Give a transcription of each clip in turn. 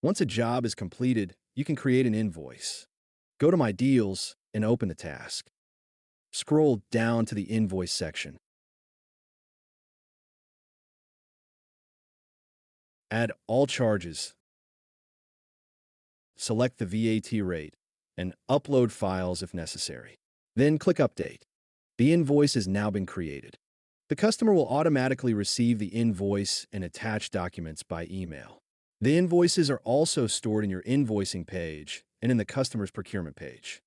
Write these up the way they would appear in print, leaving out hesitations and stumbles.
Once a job is completed, you can create an invoice. Go to My Deals and open the task. Scroll down to the Invoice section. Add all charges. Select the VAT rate and upload files if necessary. Then click Update. The invoice has now been created. The customer will automatically receive the invoice and attached documents by email. The invoices are also stored in your invoicing page and in the customer's procurement page.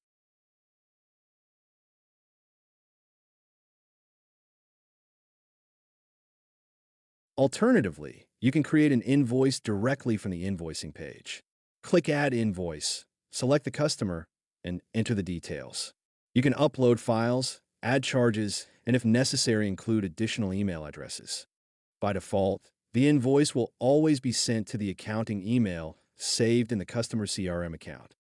Alternatively, you can create an invoice directly from the invoicing page. Click Add Invoice, select the customer, and enter the details. You can upload files, add charges, and if necessary, include additional email addresses. By default, the invoice will always be sent to the accounting email saved in the customer CRM account.